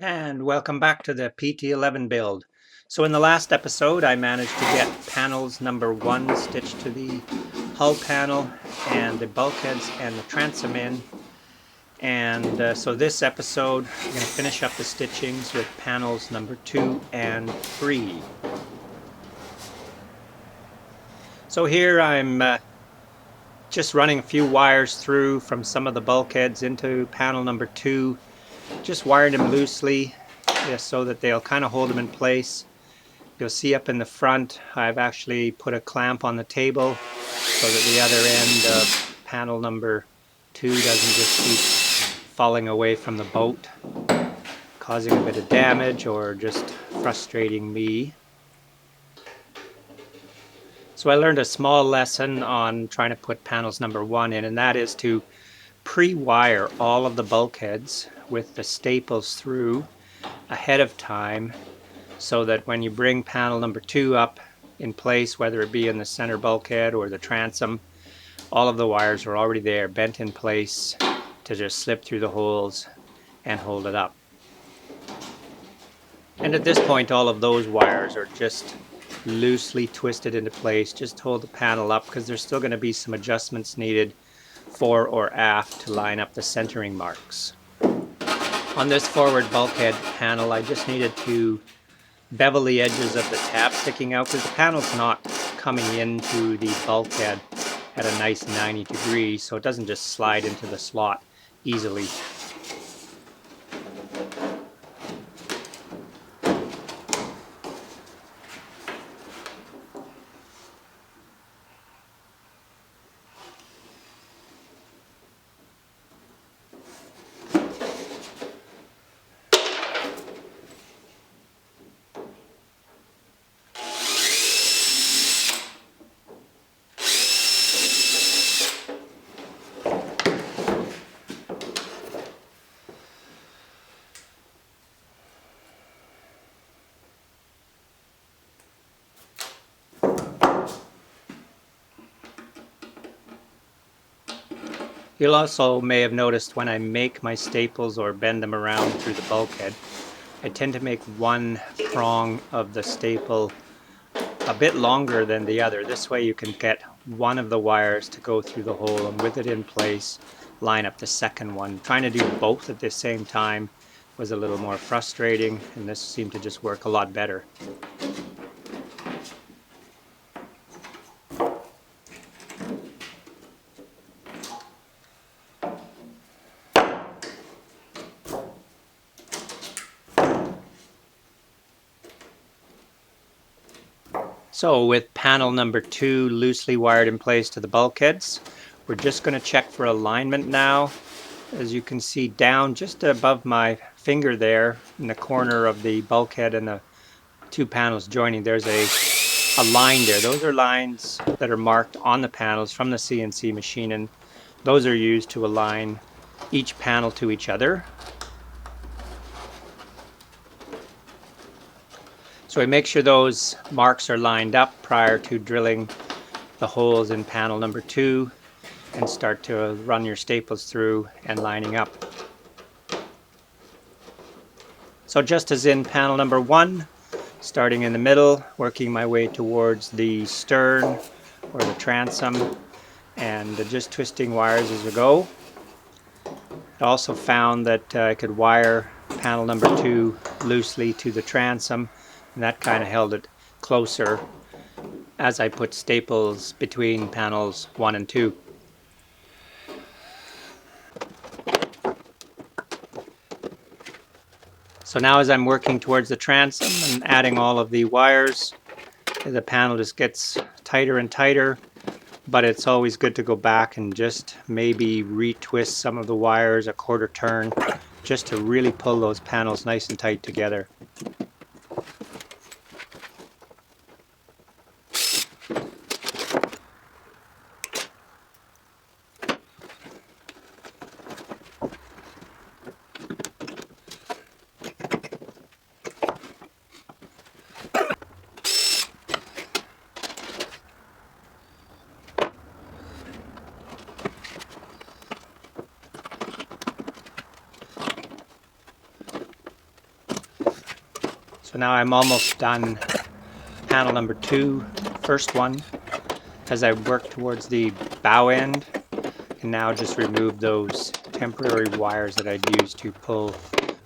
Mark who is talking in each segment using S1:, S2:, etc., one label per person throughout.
S1: And welcome back to the PT11 build. So in the last episode I managed to get panels number 1 stitched to the hull panel and the bulkheads and the transom in. And so this episode we're going to finish up the stitchings with panels number 2 and 3. So here I'm just running a few wires through from some of the bulkheads into panel number 2. Just wired them loosely just so that they'll kind of hold them in place. You'll see up in the front I've actually put a clamp on the table so that the other end of panel number 2 doesn't just keep falling away from the boat, causing a bit of damage or just frustrating me. So I learned a small lesson on trying to put panels number 1 in, and that is to pre-wire all of the bulkheads with the staples through ahead of time, so that when you bring panel number 2 up in place, whether it be in the center bulkhead or the transom, all of the wires are already there, bent in place to just slip through the holes and hold it up. And at this point all of those wires are just loosely twisted into place just to hold the panel up, because there's still going to be some adjustments needed fore or aft to line up the centering marks. On this forward bulkhead panel I just needed to bevel the edges of the tab sticking out, because the panel's not coming into the bulkhead at a nice 90 degrees, so it doesn't just slide into the slot easily. You'll also may have noticed when I make my staples or bend them around through the bulkhead, I tend to make one prong of the staple a bit longer than the other. This way you can get one of the wires to go through the hole, and with it in place line up the second one. Trying to do both at the same time was a little more frustrating, and this seemed to just work a lot better. So with panel number 2 loosely wired in place to the bulkheads, we're just going to check for alignment now. As you can see down just above my finger there in the corner of the bulkhead and the 2 panels joining, there's a line there. Those are lines that are marked on the panels from the CNC machine, and those are used to align each panel to each other. So we make sure those marks are lined up prior to drilling the holes in panel number 2, and start to run your staples through and lining up. So just as in panel number 1, starting in the middle, working my way towards the stern or the transom, and just twisting wires as we go. I also found that I could wire panel number 2 loosely to the transom, and that kind of held it closer as I put staples between panels 1 and 2. So now as I'm working towards the transom and adding all of the wires, the panel just gets tighter and tighter, but it's always good to go back and just maybe retwist some of the wires a quarter turn just to really pull those panels nice and tight together. So now I'm almost done panel number 2, first one. As I work towards the bow end, I can now just remove those temporary wires that I'd used to pull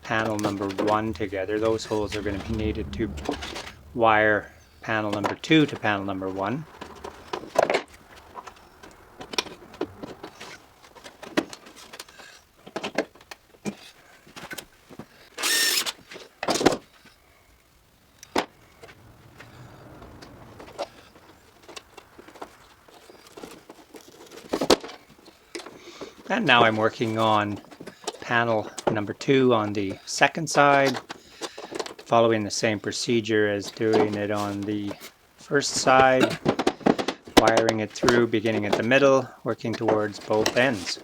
S1: panel number 1 together. Those holes are going to be needed to wire panel number 2 to panel number 1. And now I'm working on panel number 2 on the second side, following the same procedure as doing it on the first side, wiring it through, beginning at the middle, working towards both ends.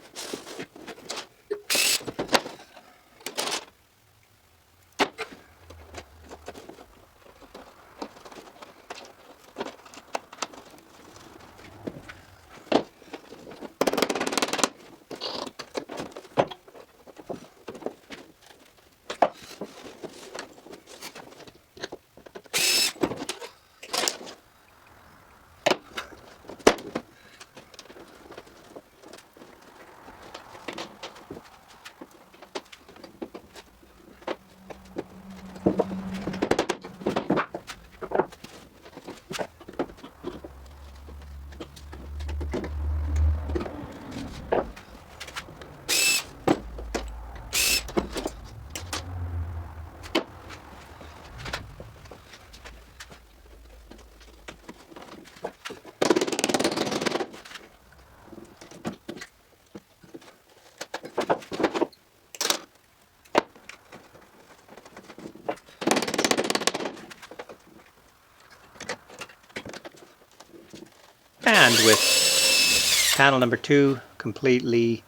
S1: And with panel number 2 completely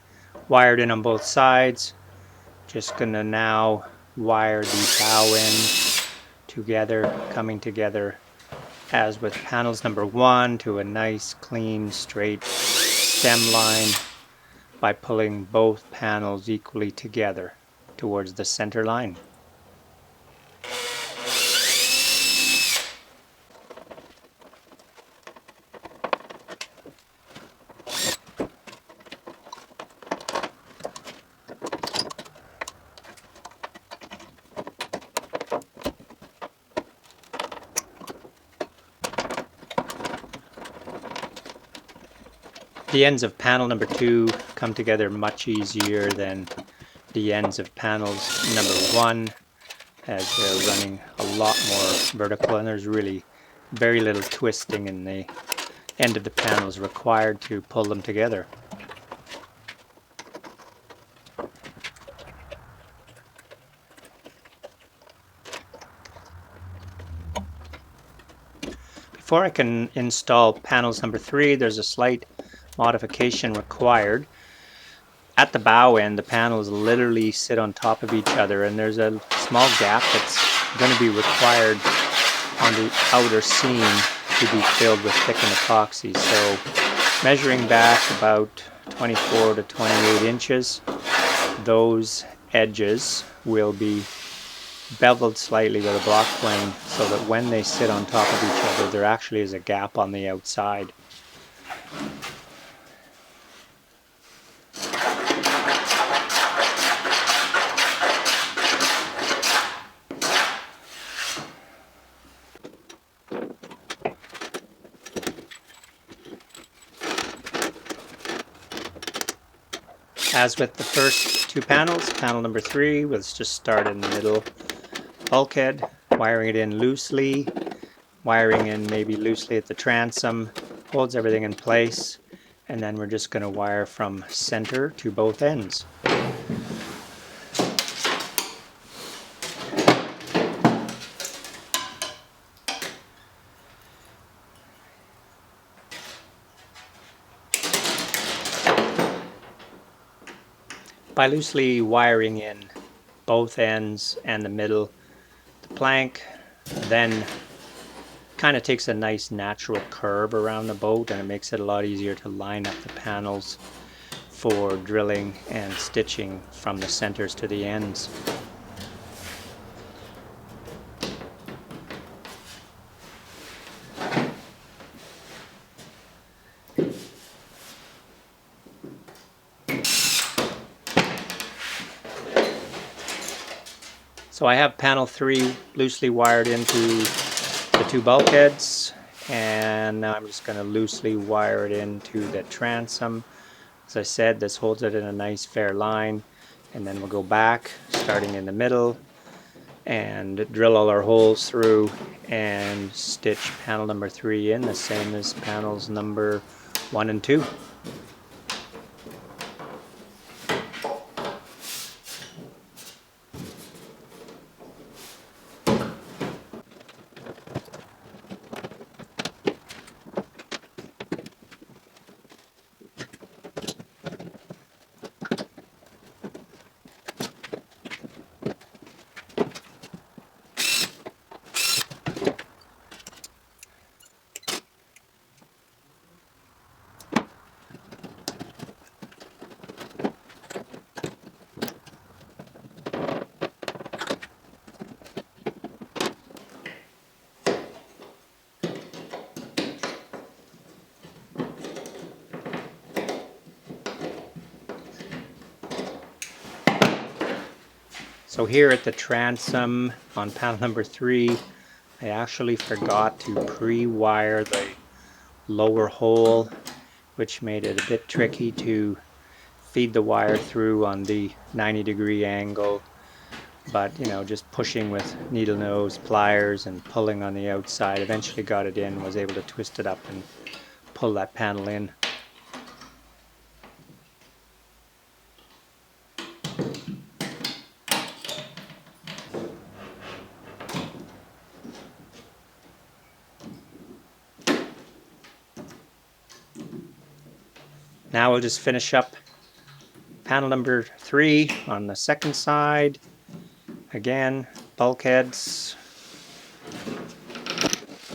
S1: wired in on both sides, just gonna now wire the bow end together, coming together as with panels number 1 to a nice clean straight stem line by pulling both panels equally together towards the center line. The ends of panel number 2 come together much easier than the ends of panels number 1, as they're running a lot more vertical, and there's really very little twisting in the end of the panels required to pull them together. Before I can install panels number 3, there's a slight modification required. At the bow end, the panels literally sit on top of each other, and there's a small gap that's going to be required on the outer seam to be filled with thickened epoxy. So measuring back about 24 to 28 inches, those edges will be beveled slightly with a block plane so that when they sit on top of each other, there actually is a gap on the outside. As with the first 2 panels, panel number 3, let's just start in the middle bulkhead, wiring it in loosely, wiring in maybe loosely at the transom, holds everything in place, and then we're just going to wire from center to both ends. By loosely wiring in both ends and the middle, the plank then kind of takes a nice natural curve around the boat, and it makes it a lot easier to line up the panels for drilling and stitching from the centers to the ends. So I have panel 3 loosely wired into the two bulkheads, and now I'm just going to loosely wire it into the transom. As I said, this holds it in a nice fair line, and then we'll go back starting in the middle and drill all our holes through and stitch panel number 3 in the same as panels number 1 and 2. So here at the transom on panel number 3, I actually forgot to pre-wire the lower hole, which made it a bit tricky to feed the wire through on the 90-degree angle. But just pushing with needle nose pliers and pulling on the outside eventually got it in, was able to twist it up and pull that panel in. Now we'll just finish up panel number 3 on the second side. Again, bulkheads,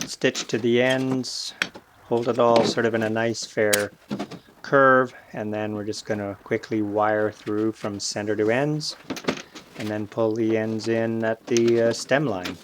S1: stitch to the ends, hold it all sort of in a nice fair curve, and then we're just going to quickly wire through from center to ends and then pull the ends in at the stem line.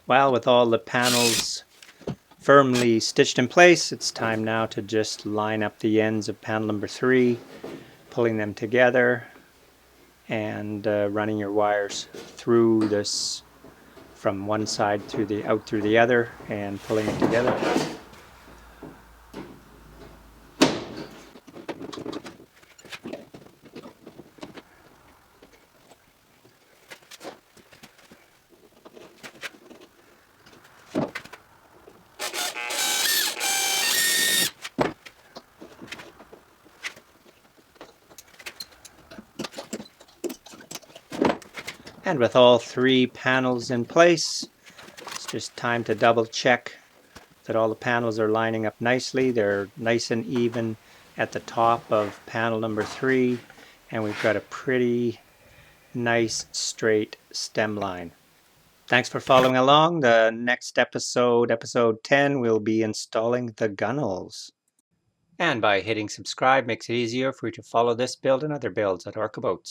S1: Well, with all the panels firmly stitched in place, it's time now to just line up the ends of panel number 3, pulling them together and running your wires through this from one side out through the other and pulling it together. And with all 3 panels in place, it's just time to double check that all the panels are lining up nicely. They're nice and even at the top of panel number 3, and we've got a pretty nice straight stem line. Thanks for following along. The next episode, episode 10, we'll be installing the gunnels. And by hitting subscribe makes it easier for you to follow this build and other builds at Orca Boats.